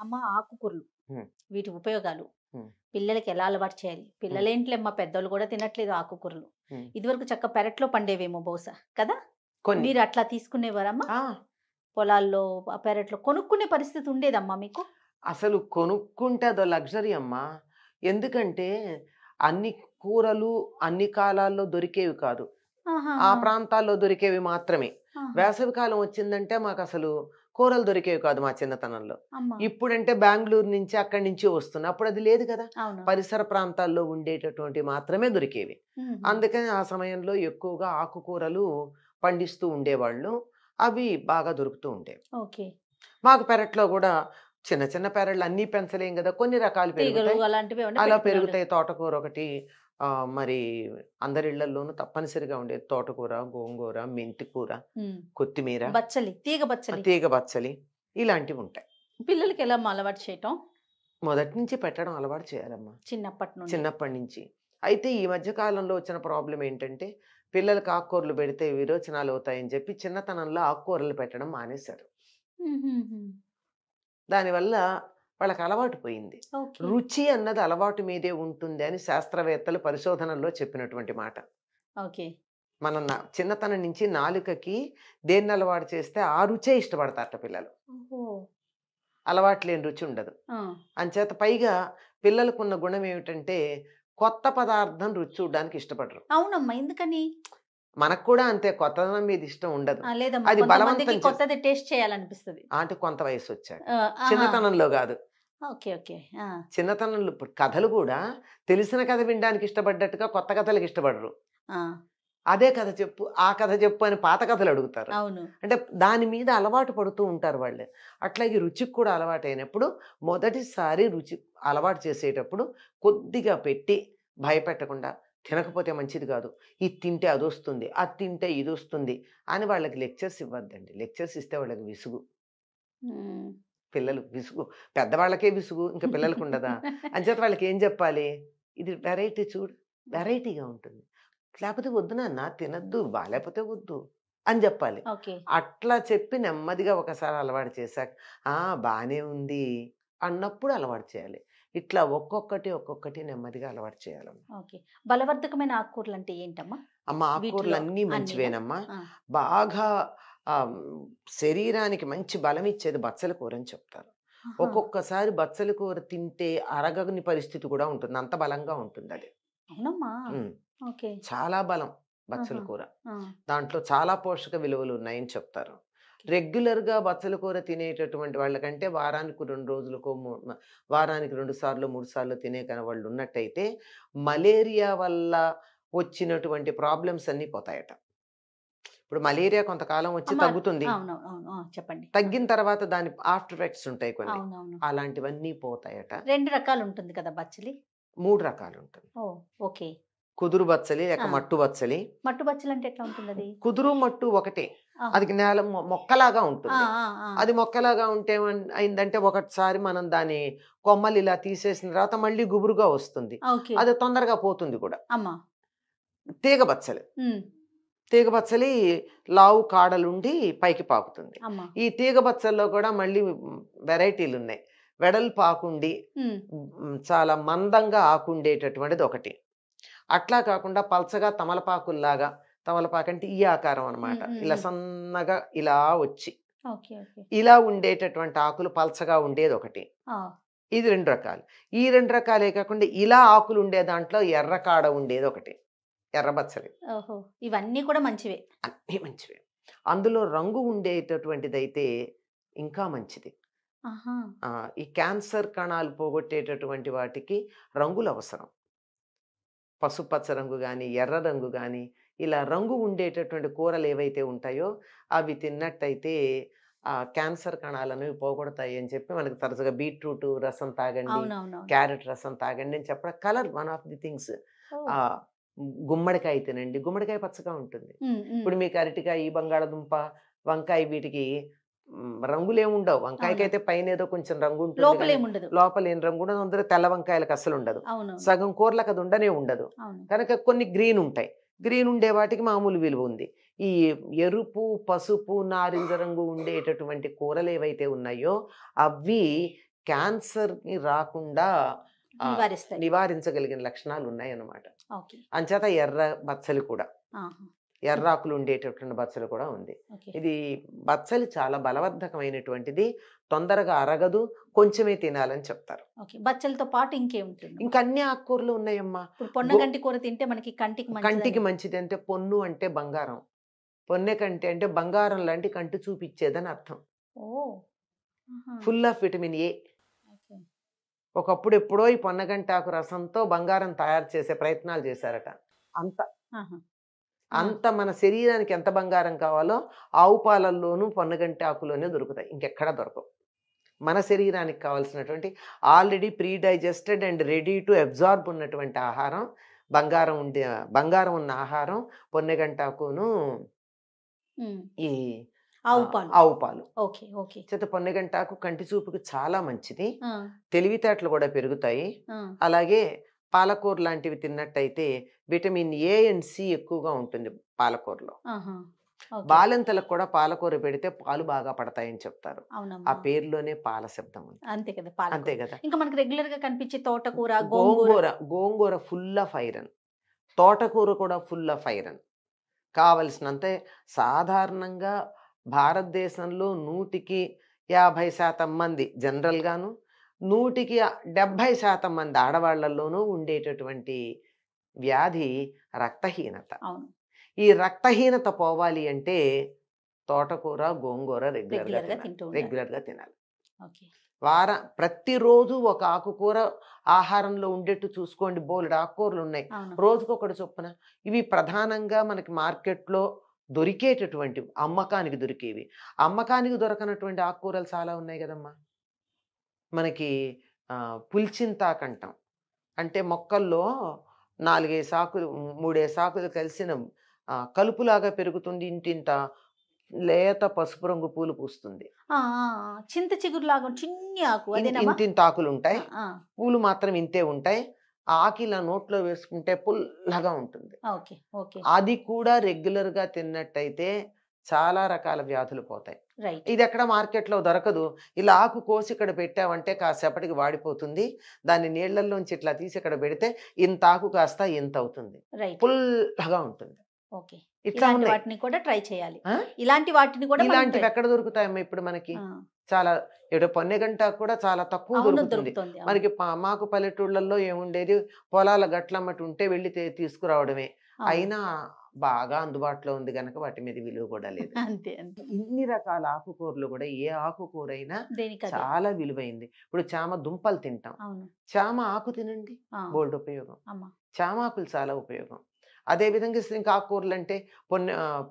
అమ్మ ఆకుకూరలు హ్మ్. వీటి ఉపయోగాలు హ్మ్. పిల్లలకి ఎలా అలవాటు చేయాలి? పిల్లలేంట్లేమ్మా పెద్దోళ్ళు కూడా తినట్లేదు ఆకుకూరలు. హ్మ్. ఇదివరకు పెరట్లో పండేవేమో బహుశా కదా? కొన్ని. మీరు అట్లా తీసుకునేవారమ్మా? ఆ! పొలాల్లో, పెరట్లో కొనుక్కునే పరిస్థితి ఉండేదమ్మా మీకు? అసలు కొనుక్కుంటే అదో లగ్జరీ అమ్మా. ఎందుకంటే అన్ని కూరలు అన్ని కాలాల్లో దొరికేవి కాదు. ఆ ఆహాహా! ప్రాంతాల్లో దొరికేవి మాత్రమే. ఆహా! వేసవికాలం వచ్చిందంటే మాకసలు కూరలు దొరికేవి కాదు మా చిన్నతనంలో. అమ్మ. ఇప్పుడంటే బెంగుళూరు నుంచి అక్కడి నుంచి వస్తున్నాయి. అప్పుడది లేదు కదా! అవును. పరిసర ప్రాంతాల్లో ఉండేటటువంటివి మాత్రమే దొరికేవి. హుహు. అందుకని ఆ సమయంలో ఎక్కువగా ఆకుకూరలు పండిస్తూ ఉండేవాళ్ళు. అవి బాగా దొరుకుతూ ఉండేవి. ఓకే. మాకు పెరట్లో గూడా చిన్న చిన్న పెరళ్ళు అన్నీ పెంచలేం గదా! కొన్ని రకాలు తీగలు పెరుగుతాయి. అలాంటివి ఏమన్నా అలా పెట్టుకునేవాళ్ళు. పెరుగుతాయి. తోటకూర ఒకటి మరి అందరి ఇళ్లల్లోనూ తప్పనిసరిగా ఉండేది. తోటకూర, గోంగూర, మెంతి కూర, హ్మ్. కొత్తిమీర, బచ్చలి, తీగ బచ్చలి. తీగ బచ్చలి ఇలాంటివుంటాయి. పిల్లలకి ఎలా అమ్మా అలవాటు చేయటం? మొదటి నుంచి పెట్టడం అలవాటు చేయాలమ్మా. చిన్నప్పటి నుండి. చిన్నప్పటి నుంచి. అయితే ఈ మధ్య కాలంలో వచ్చిన ప్రాబ్లమ్ ఏంటంటే, పిల్లలకి ఆకుకూరలు పెడితే విరోచనాలవుతాయని చెప్పి చిన్నతనంలో ఆకుకూరలు పెట్టడం మానేశారు. హుహుహు. దానివల్ల వాళ్ళకి అలవాటు పోయింది. ఓకే. రుచి అన్నది అలవాటు మీదే ఉంటుంది అని శాస్త్రవేత్తలు పరిశోధనల్లో చెప్పినటువంటి మాట. ఓకే. మనం చిన్నతనం నుంచి నాలుకకి దేన్ని అలవాటు చేస్తే ఆ రుచే ఇష్టపడతారట పిల్లలు. ఓహో! అలవాటు లేని రుచి ఉండదు. ఆ! అంచేత పైగా పిల్లలకున్న గుణం ఏమిటంటే కొత్త పదార్థం రుచి చూడడానికి ఇష్టపడరు. అవునమ్మా. ఎందుకని? మనకు కూడా అంతే కొత్తదనం మీద ఇష్టం ఉండదు. ఆ! లేదమ్మా. అది కొంతమందికి బలవంతం చేసి కొత్తది టేస్ట్ చేయాలనిపిస్తది. అంటే కొంత వయసొచ్చాక. ఆహా! చిన్నతనంలో గాదు. ఓకే. ఓకే. ఆ! చిన్నతనంలో ఇప్పుడు కథలు గూడా తెలిసిన కథ వినడానికి ఇష్టపడ్డట్టుగా కొత్త కథలకి ఇష్టపడరు. ఆ! అదే కథ చెప్పు, ఆ కథ చెప్పు అని పాత కథలు అడుగుతారు. అవును. అంటే దాని మీద అలవాటు పడుతూ ఉంటారు వాళ్ళు. అట్లాగే రుచికి కూడా అలవాటైనప్పుడు మొదటిసారి రుచి అలవాటు చేసేటప్పుడు కొద్దిగా పెట్టి భయపెట్టకుండా తినకపోతే మంచిది కాదు. ఇది తింటే అదొస్తుంది. అది తింటే ఇదొస్తుంది అని వాళ్ళకి లెక్చర్స్ ఇవ్వద్దండి. లెక్చర్స్ ఇస్తే వాళ్ళకి విసుగు. హ్మ్. పిల్లలు విసుగు. పెద్దవాళ్ళకే విసుగు. ఇంక పిల్లలకుండదా? అంచేత వాళ్ళకేం జెప్పాలి? ఇది వెరైటీ చూడు. వెరైటీగా ఉంటుంది. లేపోతే వద్దు నాన్న తినొద్దు. బాలేపోతే వద్దు అని జెప్పాలి. ఓకే. అట్లా చెప్పి నెమ్మదిగా ఒకసారి అలవాటు చేశాక, ఆ! బానే ఉంది అన్నప్పుడు అలవాటు చేయాలి. ఇట్లా ఒక్కొక్కటి, ఒక్కొక్కటి నెమ్మదిగా అలవాటు చేయాలమ్మ. ఓకే. బలవర్ధకమైన ఆకుకూరలంటే ఏంటమ్మా? అమ్మ వీటిలో ఆకుకూరలన్నీ అన్నీనా? మంచివేనమ్మా. ఆ! బాగా శరీరానికి మంచి బలమిచ్చేది బచ్చల కూరని చెప్తారు. ఆహా! ఒక్కొక్కసారి బచ్చల కూర తింటే అరగని పరిస్థితి కూడా ఉంటుంది. అంత బలంగా ఉంటుందది. అవునమ్మా! హ్మ్. ఓకే. చాలా బలం బచ్చల ఆహా! కూర. ఆ! దాంట్లో చాలా పోషక విలువలున్నాయని చెప్తారు. రెగ్యులర్‌గా బచ్చల కూర తినేటటువంటి వాళ్ళకంటే వారానికి 2 రోజులకో వారానికి 2 సార్లో, 3 సార్లో తినే వాళ్ళున్నట్టయితే మలేరియా వల్ల వచ్చినటువంటి ప్రాబ్లమ్స్ అన్నీ పోతాయట. ఇప్పుడు మలేరియా కొంతకాలం వచ్చి అమ్మ తగ్గుతుంది. అవును. అవును. ఆ! చెప్పండి. ఆ! తగ్గిన తర్వాత దాని ఆఫ్టర్ ఎఫెక్ట్స్ ఉంటాయి కొన్ని. అవునవును. అలాంటివన్నీ పోతాయట. 2 రకాలుంటుంది కదా బచ్చలి? 3 రకాలుంటుంది. ఓహ్! ఓకే. కుదురు బచ్చలి, లేక ఆ! మట్టు బచ్చలి. మట్టు బచ్చలంటే ఎట్లా ఉంటుందది? కుదురు, మట్టు ఒకటే. ఆహా! అది నేల మొక్కలాగా ఆ! ఉంటుంది. ఆ! ఆ! అది మొక్కలాగా ఉంటే అయిందంటే ఒకసారి మనం దాని కొమ్మలు ఇలా తీసేసిన తర్వాత మళ్ళీ గుబురుగా వస్తుంది. ఓకే. అది తొందరగా పోతుంది కూడా. అమ్మ. తీగ బచ్చలి. హ్మ్. తీగ బచ్చలి లావు కాడలుండి పైకి పాకుతుంది. అమ్మ. ఈ తీగ బచ్చల్లో కూడా మళ్ళీ వెరైటీలున్నాయి. వెడల్పాకుండి హ్మ్. చాలా మందంగా ఆకుండేటటువంటిది ఒకటి. అట్లా కాకుండా పల్చగా తమలపాకుల్లాగా తమలపాకంటే ఈ ఆకారం హ్మ్. అనమాట. హ్మ్. ఇలా హ్మ్. సన్నగా ఇలా వచ్చి, ఓకే. ఓకే. ఇలా ఉండేటటువంటి ఆకులు పల్చగా ఉండేదొకటి. ఆ! ఇది 2 రకాలు. ఈ 2 రకాలే కాకుండా ఇలా ఆకులుండే దాంట్లో ఎర్ర కాడ ఉండేదొకటి. ఎర్ర బచ్చలి. ఓహో! ఇవన్నీ కూడా మంచివే. అన్నీ మంచివే. అందులో రంగు ఉండేటటువంటిదైతే ఇంకా మంచిది. ఆహా! ఈ క్యాన్సర్ కణాలు పోగొట్టేటటువంటి వాటికి రంగులవసరం. పసుపచ్చ రంగు గాని, ఎర్ర రంగు గాని, ఇలా రంగు ఉండేటటువంటి కూరలేవైతే ఉంటాయో అవి తిన్నట్టయితే క్యాన్సర్ కణాలనేవి పోగొడతాయి అని చెప్పి మనకు తరచుగా బీట్రూట్ రసం తాగండి, అవునవునవును. క్యారెట్ రసం తాగండి అని చెప్పడం colour one of the things. Oh! Ah, గుమ్మడికాయ తినండి. గుమ్మడికాయ పచ్చగా ఉంటుంది. హ్మ్. హ్మ్. ఇప్పుడు మీకు అరటికాయ, బంగాళదుంప, వంకాయ వీటికి రంగులేముండవు. అవును. వంకాయకైతే పైనేదో కొంచెం రంగుంటుంది గానీ, లోపలేముండదు. లోపలేం రంగుండదు. అందులో తెల్ల వంకాయలకి అస్సలుండదు. అవునవును. సగం కూరలకు అది ఉండనే ఉండదు. అవును. కనుక కొన్ని గ్రీన్ ఉంటాయి. గ్రీన్ ఉండే వాటికి మామూలు విలువ ఉంది. ఈ ఎరుపు, పసుపు, నారింజ రంగు ఉండేటటువంటి కూరలేవైతే ఉన్నాయో అవి క్యాన్సర్‌ని రాకుండా నివారిస్తాయి. నివారించగలిగిన లక్షణాలు ఉన్నాయన్నమాట. ఓకే. అంచేత ఎర్ర బచ్చలి కూడా, ఆహా! ఎర్రాకులు ఉండేటటువంటి బచ్చలి కూడా ఉంది. ఓకే. ఇది బచ్చలి చాలా బలవర్ధకమైనటువంటిది. తొందరగా అరగదు. కొంచెమే తినాలని చెప్తారు. ఓకే. బచ్చలతో పాటు ఇంకేముంటుంది? ఇంకా అన్ని ఆకుకూరలు ఉన్నాయమ్మా. ఇప్పుడు పొన్నగంటి కూర తింటే మనకి కంటికి కంటికి మంచిదని. మంచిది అంటే పొన్ను అంటే బంగారం. పొన్నె కంటి అంటే బంగారం లాంటి కంటి చూపిచ్చేదని అర్థం. ఓహ్! ఆహా! Full of vitamin A. Okay. ఒకప్పుడు ఎప్పుడో ఈ పొన్నగంటాకు రసంతో బంగారం తయారు చేసే ప్రయత్నాలు చేశారట. అంత ఆహా! అంత మన శరీరానికి ఎంత బంగారం కావాలో ఆవు పాలల్లోనూ పొన్నగంటి ఆకులోనే దొరుకుతాయి. ఇంకెక్కడా దొరకవు. మన శరీరానికి కావాల్సినటువంటి already pre digested and ready to absorb ఉన్నటువంటి ఆహారం, బంగారం ఉన్న ఆహారం పొన్నగంటాకును హ్మ్. ఈ ఆవు పాలు. ఆవు పాలు. ఓకే. ఓకే. చేత పొన్నగంటాకు కంటి చూపుకి చాలా మంచిది. ఆ! తెలివితేటలు కూడా పెరుగుతాయి. ఆ! అలాగే పాలకూర లాంటివి తిన్నట్టయితే విటమిన్ ఏ అండ్ సి ఎక్కువగా ఉంటుంది పాలకూరలో. ఆహా! ఓకే. బాలింతలకు కూడా పాలకూర పెడితే పాలు బాగా పడతాయని చెప్తారు. ఆ అవునమ్మా. పేరులోనే పాల శబ్దం ఉంది. అంతే కదా! అంతే పాలకూర. కదా. ఇంకా మనకి రెగ్యులర్‌గా కనిపించే తోటకూర, గోంగూర. గోంగూర ఫుల్ ఆఫ్ ఐరన్. తోటకూర కూడా ఫుల్ ఆఫ్ ఐరన్. కావలసినంత సాధారణంగా భారతదేశంలో 100కి 50% మంది జనరల్‌గాను, 100కి 70% మంది ఆడవాళ్ళలోనూ ఉండేటటువంటి వ్యాధి రక్తహీనత. అవును. ఈ రక్తహీనత పోవాలి అంటే తోటకూర, గోంగూర రెగ్యులర్‌గా తింటూ ఉండాలి. రెగ్యులర్‌గా తినాలి. ఓకే. ప్రతిరోజు ఒక ఆకుకూర ఆహారంలో ఉండేట్టు చూసుకోండి. బోలెడు ఆకుకూరలు ఉన్నాయి. అవును. రోజుకొకటి చొప్పున. ఇవి ప్రధానంగా మనకి మార్కెట్‌లో దొరికేటటువంటివి. అమ్మకానికి దొరికేవి. అమ్మకానికి దొరకనటువంటి ఆకుకూరలు చాలా ఉన్నాయి గదమ్మా! మనకి పులిచింతాకంటాం. అంటే మొక్కల్లో 4, 5 ఆకులు, 3, 5 ఆకులు కలిసిన కలుపులాగా పెరుగుతుంది. ఇంతింత లేత పసుపు రంగు పూలు పూస్తుంది. ఆ! ఆ! ఆ! చింత చిగురులాగా చిన్ని ఆకు అదేనమ్మా? ఇంతింత ఆకులుంటాయి. ఆ! పూలు మాత్రం ఇంతే ఉంటాయి. ఆ ఆకు ఇలా నోట్లో వేసుకుంటే పుల్లగా ఉంటుంది. ఓకే. ఓకే. అది కూడా రెగ్యులర్‌గా తిన్నట్టయితే చాలా రకాల వ్యాధులు పోతాయి. రైట్. ఇదెక్కడ మార్కెట్‌లో దొరకదు. ఇలా ఆకు కోసి ఇక్కడ పెట్టామంటే కాసేపటికి వాడిపోతుంది. దాన్ని నీళ్ళల్లోంచి ఇట్లా తీసి ఇక్కడ పెడితే ఇంత ఆకు కాస్త ఇంతవుతుంది. రైట్. పుల్లగా ఉంటుంది. ఓకే. ఇట్లా ఇలాంటి ఉన్నాయి. వాటిని కూడా ట్రై చేయాలి. ఆ? ఇలాంటి వాటిని కూడా మనం ఇలాంటివి ట్రై. ఎక్కడ దొరుకుతాయమ్మా ఇప్పుడు మనకి? ఆ! చాలా పొన్నగంటాకు కూడా చాలా తక్కువ అవును, దొరుకుతుంది. దొరుకుతుంది. అవును. మనకి మాకు పల్లెటూళ్ళల్లో ఏముండేది, పొలాల గట్లమ్మటి ఉంటే వెళ్ళి తీసుకురావడమే. అవును. అయినా బాగా అందుబాటులో ఉంది గనక వాటి మీద విలువ కూడా లేదు. అంతే. అంతే. ఇన్ని రకాల ఆకుకూరలు కూడా ఏ ఆకుకూరైనా దేనికదే. చాలా విలువైంది. ఇప్పుడు చామ దుంపలు తింటాం. అవును. చామ ఆకు తినండి. ఆ! బోలెడు ఉపయోగం. అమ్మ. చామాకులు చాలా ఉపయోగం. అదే విధంగా ఇంకా ఆకుకూరలంటే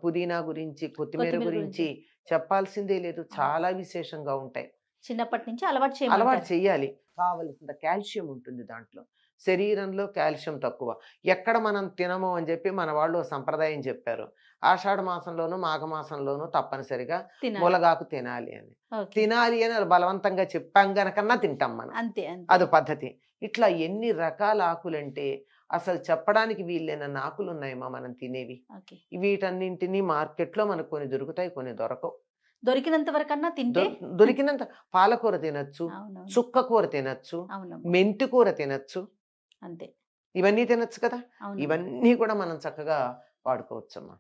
పుదీనా గురించి, కొత్తిమీర కొత్తిమీర గురించి చెప్పాల్సిందే లేదు. చాలా విశేషంగా ఉంటాయి. చిన్నప్పటి నుంచి అలవాటు అలవాటు చేయమంటారు. చెయ్యాలి. కావలసినంత కాల్షియం ఉంటుంది దాంట్లో. శరీరంలో కాల్షియం తక్కువ. ఎక్కడ మనం తినము అని చెప్పి మన వాళ్ళు ఓ సంప్రదాయం చెప్పారు. ఆషాఢ మాసంలోను, మాఘమాసంలోను తప్పనిసరిగా తినాలి. ములగాకు తినాలి అని. ఓకే. తినాలి అని అది బలవంతంగా చెప్పాం గనకన్నా తింటాం మనం. అంతే. అంతే. అది పద్ధతి. ఇట్లా ఎన్ని రకాల ఆకులంటే అసలు చెప్పడానికి వీల్లేనన్ని ఆకులున్నాయమ్మా మనం తినేవి. ఓకే. వీటన్నింటినీ మార్కెట్‌లో మనకు కొన్ని దొరుకుతాయి, కొన్ని దొరకవు. దొరికినంత వరకన్నా తింటే. దొరికినంత పాలకూర తినొచ్చు, అవునవును. చుక్కకూర తినొచ్చు, అవునమ్మా. మెంతి కూర తినొచ్చు. అంతే. ఇవన్నీ తినొచ్చు కదా! అవును. ఇవన్నీ కూడా మనం చక్కగా వాడుకోవచ్చమ్మా.